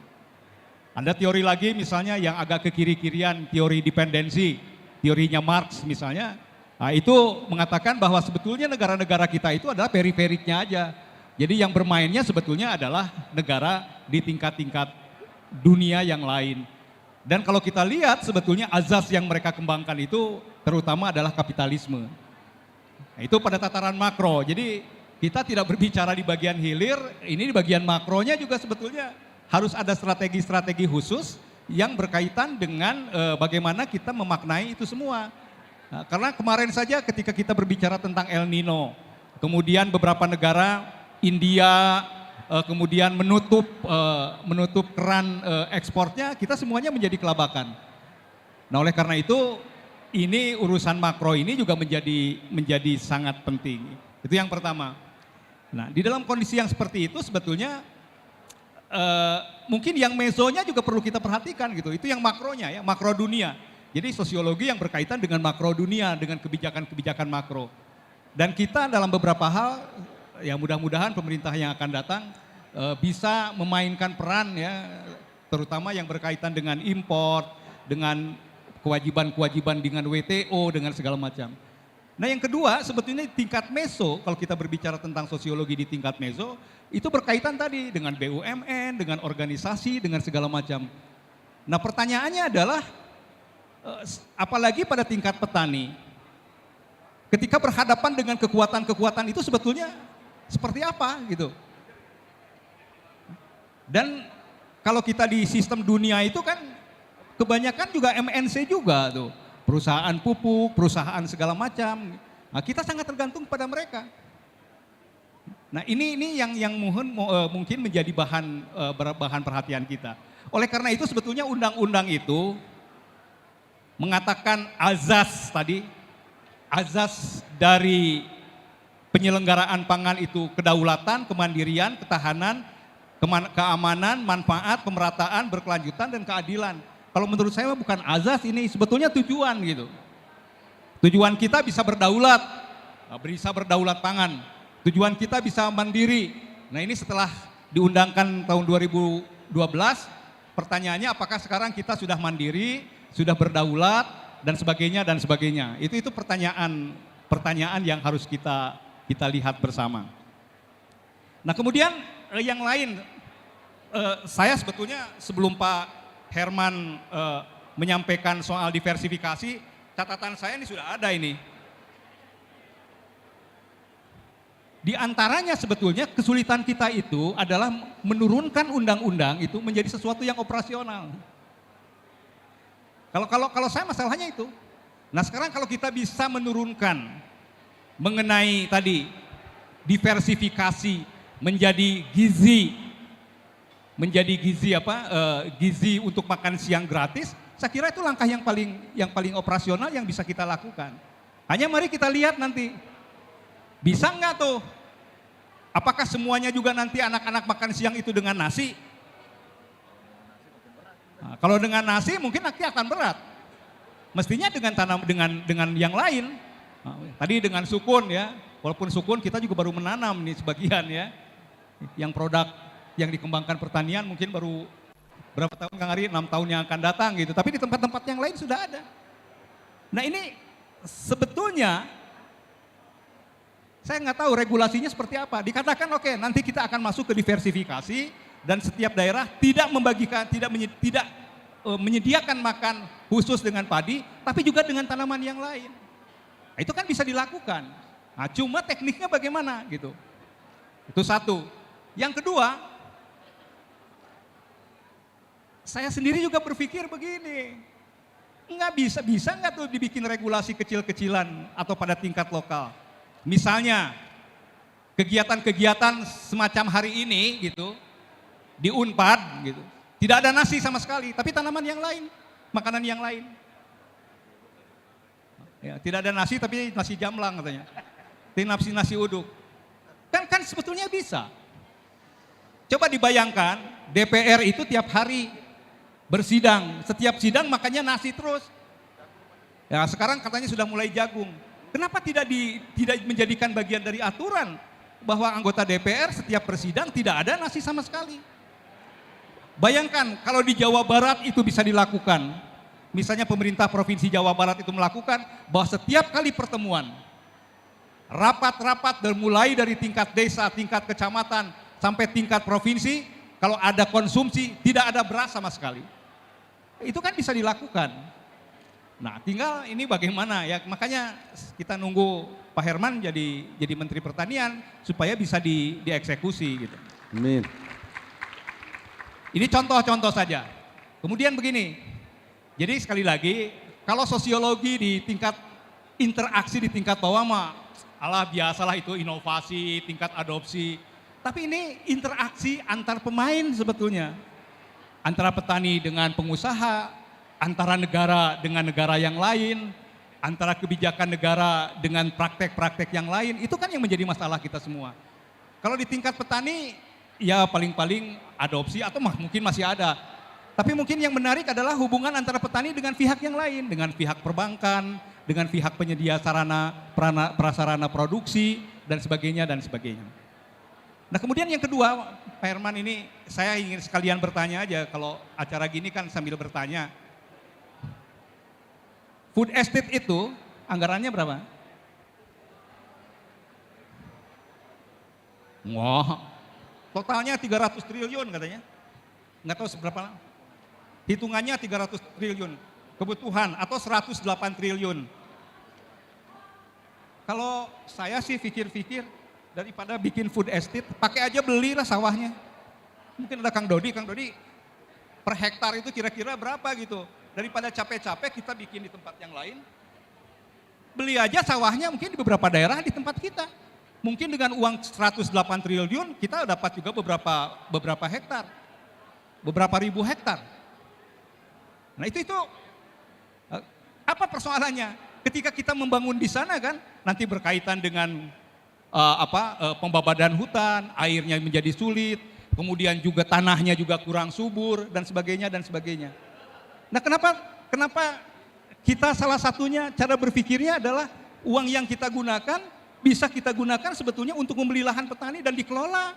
Ada teori lagi misalnya yang agak ke kiri-kirian, teori dependensi, teorinya Marx misalnya. Nah, itu mengatakan bahwa sebetulnya negara-negara kita itu adalah periferiknya aja. Jadi yang bermainnya sebetulnya adalah negara di tingkat-tingkat dunia yang lain. Dan kalau kita lihat sebetulnya azas yang mereka kembangkan itu terutama adalah kapitalisme. Nah, itu pada tataran makro. Jadi kita tidak berbicara di bagian hilir, ini di bagian makronya juga sebetulnya harus ada strategi-strategi khusus yang berkaitan dengan bagaimana kita memaknai itu semua. Nah, karena kemarin saja ketika kita berbicara tentang El Nino, kemudian beberapa negara, India, kemudian menutup keran ekspornya, kita semuanya menjadi kelabakan. Nah oleh karena itu, ini urusan makro ini juga menjadi sangat penting. Itu yang pertama. Nah di dalam kondisi yang seperti itu sebetulnya mungkin yang mesonya juga perlu kita perhatikan gitu. Itu yang makronya ya, makro dunia. Jadi sosiologi yang berkaitan dengan makro dunia, dengan kebijakan-kebijakan makro. Dan kita dalam beberapa hal ya mudah-mudahan pemerintah yang akan datang bisa memainkan peran ya, terutama yang berkaitan dengan impor, dengan kewajiban-kewajiban dengan WTO, dengan segala macam. Nah yang kedua sebetulnya tingkat meso, kalau kita berbicara tentang sosiologi di tingkat meso, itu berkaitan tadi dengan BUMN, dengan organisasi, dengan segala macam. Nah pertanyaannya adalah, apalagi pada tingkat petani, ketika berhadapan dengan kekuatan-kekuatan itu sebetulnya seperti apa gitu. Dan kalau kita di sistem dunia itu kan kebanyakan juga MNC juga tuh. Perusahaan pupuk, perusahaan segala macam. Nah, kita sangat tergantung pada mereka. Nah ini yang mungkin menjadi bahan perhatian kita. Oleh karena itu sebetulnya undang-undang itu mengatakan azas tadi, azas dari penyelenggaraan pangan itu kedaulatan, kemandirian, ketahanan, keamanan, manfaat, pemerataan, berkelanjutan, dan keadilan. Kalau menurut saya bukan azas ini, sebetulnya tujuan gitu. Tujuan kita bisa berdaulat pangan. Tujuan kita bisa mandiri. Nah ini setelah diundangkan tahun 2012, pertanyaannya apakah sekarang kita sudah mandiri, sudah berdaulat, dan sebagainya, dan sebagainya. Itu pertanyaan yang harus kita lihat bersama. Nah kemudian yang lain, saya sebetulnya sebelum Pak Herman menyampaikan soal diversifikasi, catatan saya ini sudah ada ini. Di antaranya sebetulnya kesulitan kita itu adalah menurunkan undang-undang itu menjadi sesuatu yang operasional. Kalau saya masalahnya itu. Nah sekarang kalau kita bisa menurunkan mengenai tadi diversifikasi menjadi gizi gizi untuk makan siang gratis, saya kira itu langkah yang paling operasional yang bisa kita lakukan. Hanya mari kita lihat nanti, bisa nggak tuh? Apakah semuanya juga nanti anak-anak makan siang itu dengan nasi? Nah, kalau dengan nasi mungkin nanti akan berat. Mestinya dengan yang lain. Nah, tadi dengan sukun ya, walaupun sukun kita juga baru menanam nih sebagian ya. Yang produk yang dikembangkan pertanian mungkin baru berapa tahun Kang Ari, 6 tahun yang akan datang gitu. Tapi di tempat-tempat yang lain sudah ada. Nah ini sebetulnya saya nggak tahu regulasinya seperti apa. Dikatakan oke, nanti kita akan masuk ke diversifikasi dan setiap daerah tidak menyediakan makan khusus dengan padi, tapi juga dengan tanaman yang lain. Nah, itu kan bisa dilakukan. Nah, cuma tekniknya bagaimana gitu. Itu satu. Yang kedua, saya sendiri juga berpikir begini, nggak bisa nggak tuh dibikin regulasi kecil-kecilan atau pada tingkat lokal. Misalnya kegiatan-kegiatan semacam hari ini gitu di Unpad gitu, tidak ada nasi sama sekali, tapi tanaman yang lain, makanan yang lain. Ya, tidak ada nasi tapi nasi jamlang katanya, nasi uduk. Kan sebetulnya bisa. Coba dibayangkan DPR itu tiap hari bersidang, setiap sidang makannya nasi terus. Ya sekarang katanya sudah mulai jagung. Kenapa tidak menjadikan bagian dari aturan bahwa anggota DPR setiap bersidang tidak ada nasi sama sekali? Bayangkan kalau di Jawa Barat itu bisa dilakukan. Misalnya pemerintah Provinsi Jawa Barat itu melakukan bahwa setiap kali pertemuan, rapat-rapat mulai dari tingkat desa, tingkat kecamatan, sampai tingkat provinsi, kalau ada konsumsi tidak ada beras sama sekali. Itu kan bisa dilakukan. Nah tinggal ini bagaimana ya, makanya kita nunggu Pak Herman jadi Menteri Pertanian supaya bisa dieksekusi gitu. Amin. Ini contoh-contoh saja. Kemudian begini, jadi sekali lagi kalau sosiologi di tingkat interaksi di tingkat bawah mah alah biasalah itu inovasi, tingkat adopsi. Tapi ini interaksi antar pemain sebetulnya. Antara petani dengan pengusaha, antara negara dengan negara yang lain, antara kebijakan negara dengan praktek-praktek yang lain, itu kan yang menjadi masalah kita semua. Kalau di tingkat petani, ya paling-paling adopsi atau mungkin masih ada. Tapi mungkin yang menarik adalah hubungan antara petani dengan pihak yang lain, dengan pihak perbankan, dengan pihak penyedia sarana, prasarana produksi, dan sebagainya, dan sebagainya. Nah kemudian yang kedua, Pak Herman, ini saya ingin sekalian bertanya aja, kalau acara gini kan sambil bertanya. Food estate itu anggarannya berapa? Wah, totalnya 300 triliun katanya. Nggak tahu seberapa, hitungannya 300 triliun. Kebutuhan atau 108 triliun. Kalau saya sih pikir-pikir, daripada bikin food estate, pakai aja belilah sawahnya. Mungkin ada Kang Dodi per hektar itu kira-kira berapa gitu. Daripada capek-capek kita bikin di tempat yang lain, beli aja sawahnya mungkin di beberapa daerah di tempat kita. Mungkin dengan uang 108 triliun kita dapat juga beberapa hektar, beberapa ribu hektar. Nah itu apa persoalannya? Ketika kita membangun di sana kan, nanti berkaitan dengan pembabadan hutan, airnya menjadi sulit, kemudian juga tanahnya juga kurang subur dan sebagainya dan sebagainya. Nah, kenapa kita salah satunya cara berpikirnya adalah uang yang kita gunakan bisa kita gunakan sebetulnya untuk membeli lahan petani dan dikelola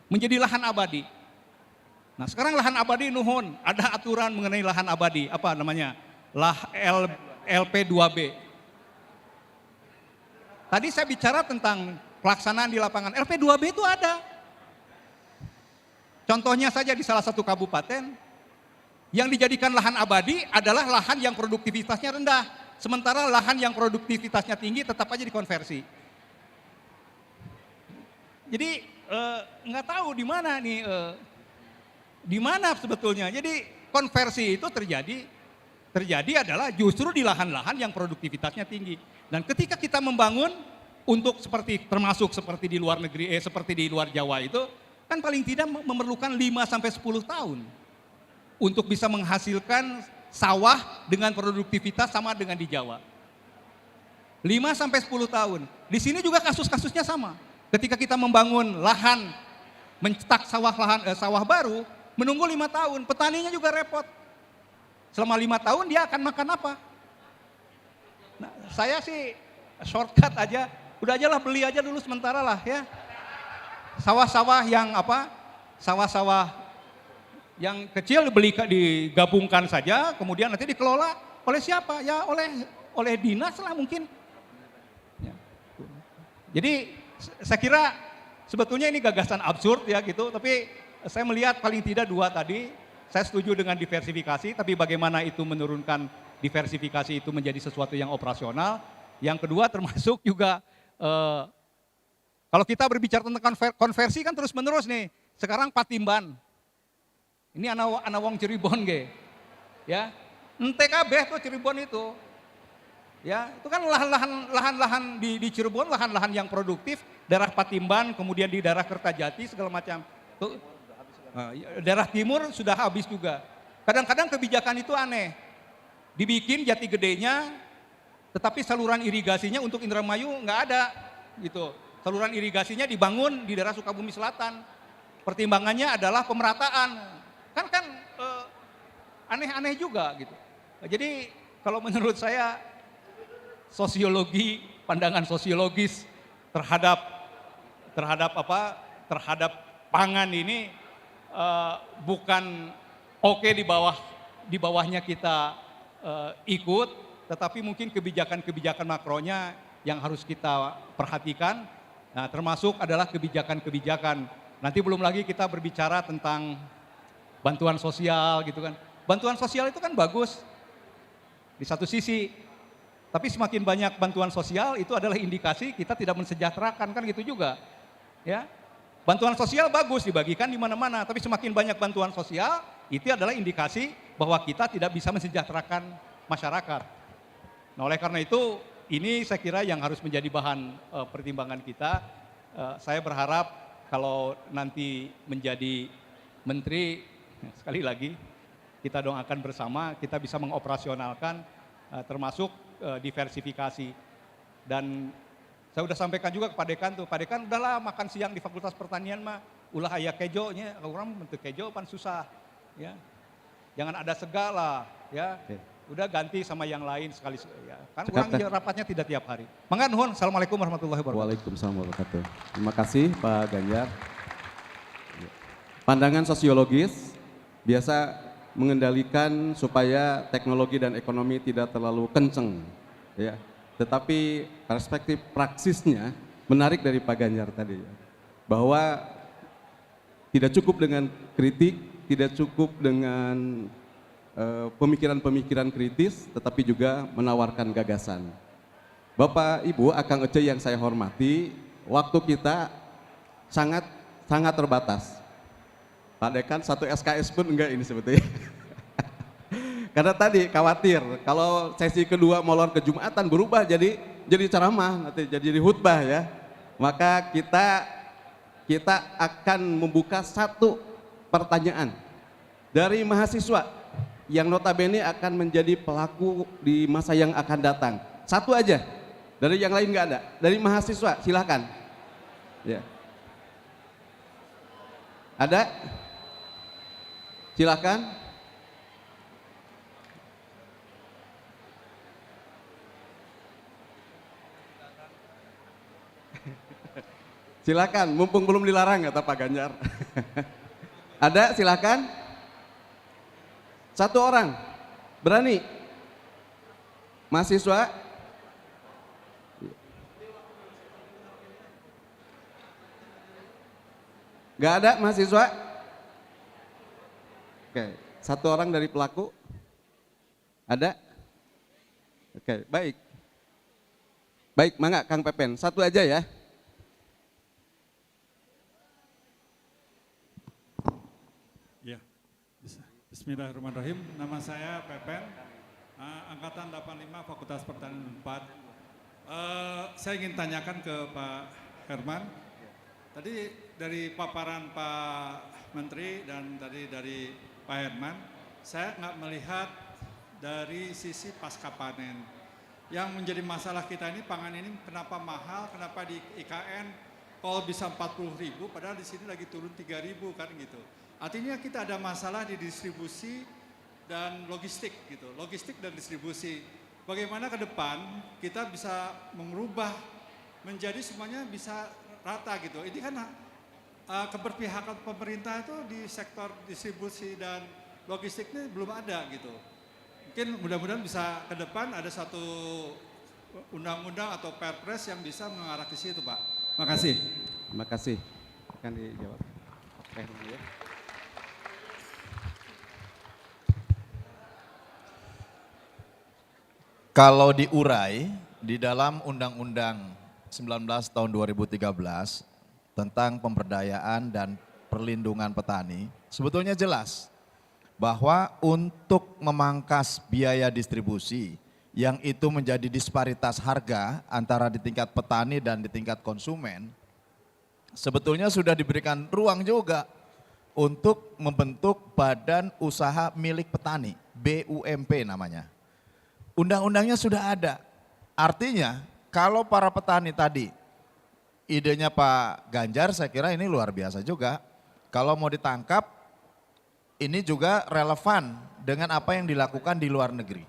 menjadi lahan abadi. Nah, sekarang lahan abadi nuhun, ada aturan mengenai lahan abadi, apa namanya? LP2B. Tadi saya bicara tentang pelaksanaan di lapangan. LP2B itu ada. Contohnya saja di salah satu kabupaten, yang dijadikan lahan abadi adalah lahan yang produktivitasnya rendah. Sementara lahan yang produktivitasnya tinggi tetap aja dikonversi. Jadi nggak tahu di mana nih, di mana sebetulnya. Jadi konversi itu terjadi adalah justru di lahan-lahan yang produktivitasnya tinggi. Dan ketika kita membangun untuk termasuk seperti di luar negeri, seperti di luar Jawa itu, kan paling tidak memerlukan 5-10 tahun untuk bisa menghasilkan sawah dengan produktivitas sama dengan di Jawa. 5-10 tahun. Di sini juga kasus-kasusnya sama. Ketika kita membangun lahan, mencetak sawah baru, menunggu 5 tahun, petaninya juga repot. Selama 5 tahun dia akan makan apa? Nah, saya sih shortcut aja, udah aja lah beli aja dulu sementara lah ya. Sawah-sawah yang kecil digabungkan saja, kemudian nanti dikelola oleh siapa? Ya oleh dinas lah mungkin. Ya. Jadi saya kira sebetulnya ini gagasan absurd ya gitu, tapi saya melihat paling tidak dua tadi. Saya setuju dengan diversifikasi, tapi bagaimana itu menurunkan diversifikasi itu menjadi sesuatu yang operasional. Yang kedua termasuk juga kalau kita berbicara tentang konversi kan terus menerus nih. Sekarang Patimban, ini ana wong Cirebon ge, ya ente kabeh tuh Cirebon itu, ya itu kan lahan-lahan di Cirebon, lahan-lahan yang produktif, daerah Patimban, kemudian di daerah Kertajati segala macam. Tuh, daerah timur sudah habis juga. Kadang-kadang kebijakan itu aneh. Dibikin jati gedenya, tetapi saluran irigasinya untuk Indramayu nggak ada, gitu. Saluran irigasinya dibangun di daerah Sukabumi Selatan. Pertimbangannya adalah pemerataan. Kan aneh-aneh juga, gitu. Jadi kalau menurut saya pandangan sosiologis terhadap pangan ini bukan oke di bawahnya kita ikut, tetapi mungkin kebijakan-kebijakan makronya yang harus kita perhatikan. Nah, termasuk adalah kebijakan-kebijakan. Nanti belum lagi kita berbicara tentang bantuan sosial gitu kan. Bantuan sosial itu kan bagus di satu sisi, tapi semakin banyak bantuan sosial itu adalah indikasi kita tidak mensejahterakan kan gitu juga, ya. Bantuan sosial bagus dibagikan di mana-mana, tapi semakin banyak bantuan sosial itu adalah indikasi bahwa kita tidak bisa mensejahterakan masyarakat. Nah, oleh karena itu ini saya kira yang harus menjadi bahan pertimbangan kita. Saya berharap kalau nanti menjadi menteri, sekali lagi kita doakan bersama kita bisa mengoperasionalkan termasuk diversifikasi. Dan saya udah sampaikan juga ke Pak Dekan tuh, Pak Dekan udahlah makan siang di Fakultas Pertanian mah, ulah aya kejonya, orang bentuk kejo pan susah, ya. Jangan ada segala, ya. Udah ganti sama yang lain sekali ya. Kan orang rapatnya tidak tiap hari. Mangga nuhun. Assalamualaikum warahmatullahi wabarakatuh. Waalaikumsalam warahmatullahi wabarakatuh. Terima kasih Pak Ganjar. Pandangan sosiologis biasa mengendalikan supaya teknologi dan ekonomi tidak terlalu kenceng, ya. Tetapi perspektif praksisnya menarik dari Pak Ganjar tadi, ya. Bahwa tidak cukup dengan kritik, tidak cukup dengan pemikiran-pemikiran kritis, tetapi juga menawarkan gagasan. Bapak, Ibu, Akang Ece yang saya hormati, waktu kita sangat terbatas. Pak Dekan satu SKS pun enggak ini sebetulnya. Karena tadi khawatir kalau sesi kedua molor ke Jumatan berubah jadi ceramah, nanti jadi khutbah ya. Maka kita akan membuka satu pertanyaan dari mahasiswa yang notabene akan menjadi pelaku di masa yang akan datang. Satu aja, dari yang lain nggak ada. Dari mahasiswa, silakan. Ya. Ada? Silakan. Silakan, mumpung belum dilarang kata Pak Ganjar. Ada, silakan. Satu orang, berani? Mahasiswa? Gak ada mahasiswa? Oke, satu orang dari pelaku? Ada? Oke, baik. Baik, mangga Kang Pepen, satu aja ya. Ya, bismillahirrahmanirrahim. Nama saya Pepen, angkatan 85 Fakultas Pertanian 4. Saya ingin tanyakan ke Pak Herman. Tadi dari paparan Pak Menteri dan tadi dari Pak Herman, saya nggak melihat dari sisi pasca panen. Yang menjadi masalah kita ini pangan ini kenapa mahal, kenapa di IKN kalau bisa 40.000 padahal di sini lagi turun 3.000 kan gitu. Artinya kita ada masalah di distribusi dan logistik gitu, logistik dan distribusi. Bagaimana ke depan kita bisa mengubah menjadi semuanya bisa rata gitu. Ini kan keberpihakan pemerintah itu di sektor distribusi dan logistik ini belum ada gitu. Mungkin mudah-mudahan bisa ke depan ada satu undang-undang atau perpres yang bisa mengarah ke situ, Pak. Makasih. Terima kasih. Akan dijawab. Ya. Kalau diurai di dalam Undang-Undang 19 tahun 2013 tentang pemberdayaan dan perlindungan petani, sebetulnya jelas bahwa untuk memangkas biaya distribusi yang itu menjadi disparitas harga antara di tingkat petani dan di tingkat konsumen, sebetulnya sudah diberikan ruang juga untuk membentuk badan usaha milik petani, BUMP namanya. Undang-undangnya sudah ada. Artinya kalau para petani tadi, idenya Pak Ganjar saya kira ini luar biasa juga. Kalau mau ditangkap, ini juga relevan dengan apa yang dilakukan di luar negeri.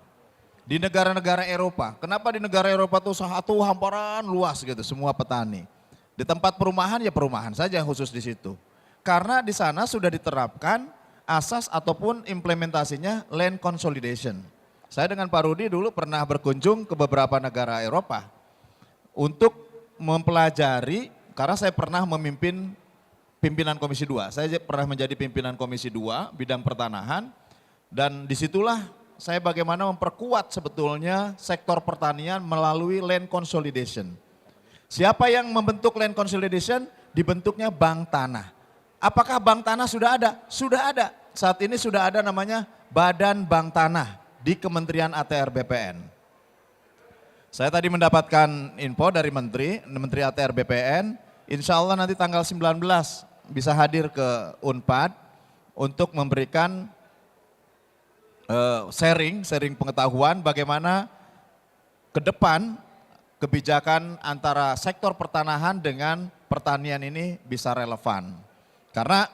Di negara-negara Eropa, kenapa di negara Eropa tuh satu hamparan luas gitu semua petani. Di tempat perumahan ya perumahan saja khusus di situ. Karena di sana sudah diterapkan asas ataupun implementasinya land consolidation. Saya dengan Pak Rudi dulu pernah berkunjung ke beberapa negara Eropa untuk mempelajari, karena saya pernah memimpin pimpinan Komisi 2. Saya pernah menjadi pimpinan Komisi 2 bidang pertanahan dan disitulah saya bagaimana memperkuat sebetulnya sektor pertanian melalui land consolidation. Siapa yang membentuk land consolidation? Dibentuknya bank tanah. Apakah bank tanah sudah ada? Sudah ada. Saat ini sudah ada namanya Badan Bank Tanah di Kementerian ATR BPN. Saya tadi mendapatkan info dari Menteri ATR BPN, insya Allah nanti tanggal 19 bisa hadir ke UNPAD untuk memberikan sharing pengetahuan bagaimana ke depan kebijakan antara sektor pertanahan dengan pertanian ini bisa relevan. Karena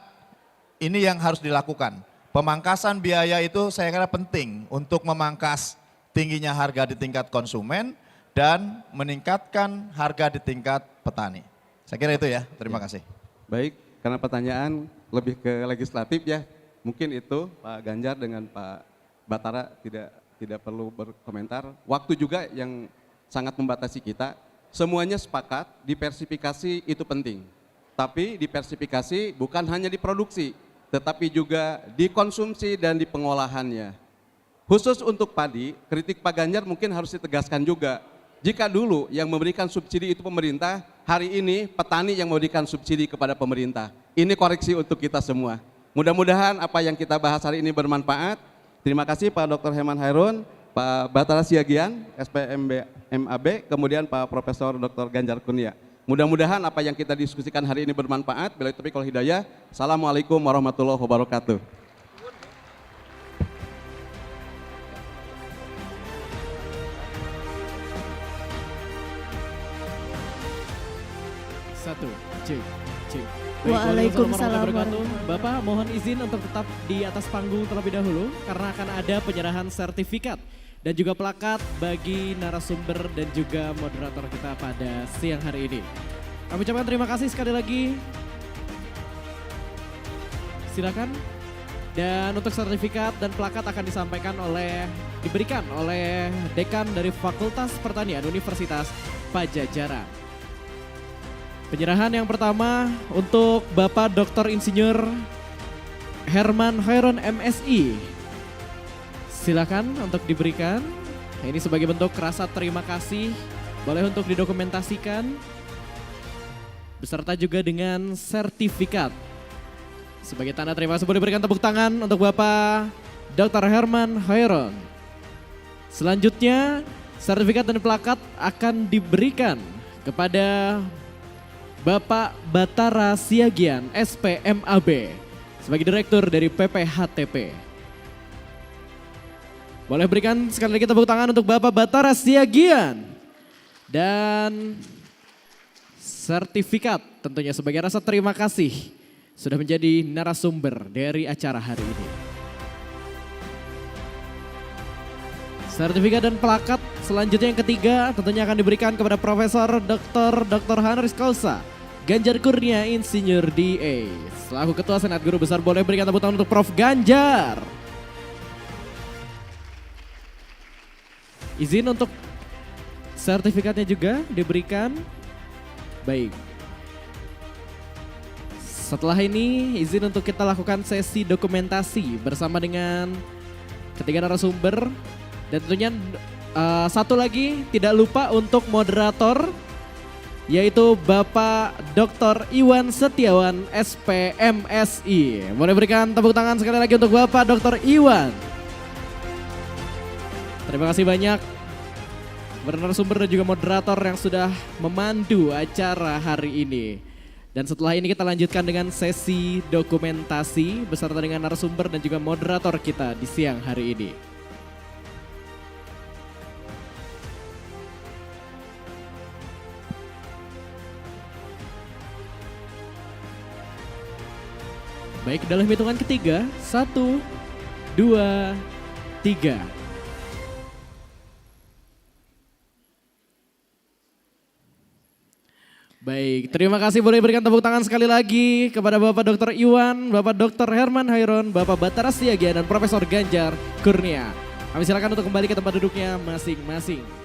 ini yang harus dilakukan. pemangkasan biaya itu saya kira penting untuk memangkas tingginya harga di tingkat konsumen dan meningkatkan harga di tingkat petani. Saya kira itu ya, terima kasih. Baik, karena pertanyaan lebih ke legislatif ya, mungkin itu Pak Ganjar dengan Pak Batara tidak perlu berkomentar. Waktu juga yang sangat membatasi kita. Semuanya sepakat diversifikasi itu penting. Tapi diversifikasi bukan hanya diproduksi, tetapi juga dikonsumsi dan di pengolahannya. Khusus untuk padi, kritik Pak Ganjar mungkin harus ditegaskan juga. Jika dulu yang memberikan subsidi itu pemerintah, hari ini petani yang memberikan subsidi kepada pemerintah. Ini koreksi untuk kita semua. Mudah-mudahan apa yang kita bahas hari ini bermanfaat. Terima kasih Pak Dr. Herman Hairun, Pak Batara Siagian, SPMB MAB, kemudian Pak Profesor Dr. Ganjar Kurnia. Mudah-mudahan apa yang kita diskusikan hari ini bermanfaat. Bila itu wal hidayah. Assalamualaikum warahmatullahi wabarakatuh. Satu, cek. Waalaikumsalam Bapak mohon izin untuk tetap di atas panggung terlebih dahulu karena akan ada penyerahan sertifikat dan juga plakat bagi narasumber dan juga moderator kita pada siang hari ini. Kami ucapkan terima kasih sekali lagi. Silakan. Dan untuk sertifikat dan plakat akan diberikan oleh Dekan dari Fakultas Pertanian Universitas Padjadjaran. Penyerahan yang pertama untuk Bapak Dr. Insinyur Herman Hairun MSI. Silakan untuk diberikan. Ini sebagai bentuk rasa terima kasih. Boleh untuk didokumentasikan. Beserta juga dengan sertifikat. Sebagai tanda terima kasih boleh berikan tepuk tangan untuk Bapak Dr. Herman Hairun. Selanjutnya sertifikat dan plakat akan diberikan kepada Bapak Batara Siagian, SPMAB, sebagai Direktur dari PPHTP. Boleh berikan sekali lagi tepuk tangan untuk Bapak Batara Siagian. Dan sertifikat tentunya sebagai rasa terima kasih sudah menjadi narasumber dari acara hari ini. Sertifikat dan plakat selanjutnya yang ketiga tentunya akan diberikan kepada Profesor Dr. Honoris Causa Ganjar Kurnia Insinyur DA. Selaku Ketua Senat Guru Besar boleh berikan tepuk tangan untuk Prof. Ganjar. Izin untuk sertifikatnya juga diberikan. Baik. Setelah ini izin untuk kita lakukan sesi dokumentasi bersama dengan ketiga narasumber. Dan tentunya satu lagi tidak lupa untuk moderator yaitu Bapak Dr. Iwan Setiawan SPMSI. Boleh berikan tepuk tangan sekali lagi untuk Bapak Dr. Iwan. Terima kasih banyak narasumber dan juga moderator yang sudah memandu acara hari ini. Dan setelah ini kita lanjutkan dengan sesi dokumentasi beserta dengan narasumber dan juga moderator kita di siang hari ini. Baik, dalam hitungan ketiga, 1, 2, 3. Baik, terima kasih boleh berikan tepuk tangan sekali lagi kepada Bapak Dr. Iwan, Bapak Dr. Herman Hairun, Bapak Batara Siagian dan Profesor Ganjar Kurnia. Kami silakan untuk kembali ke tempat duduknya masing-masing.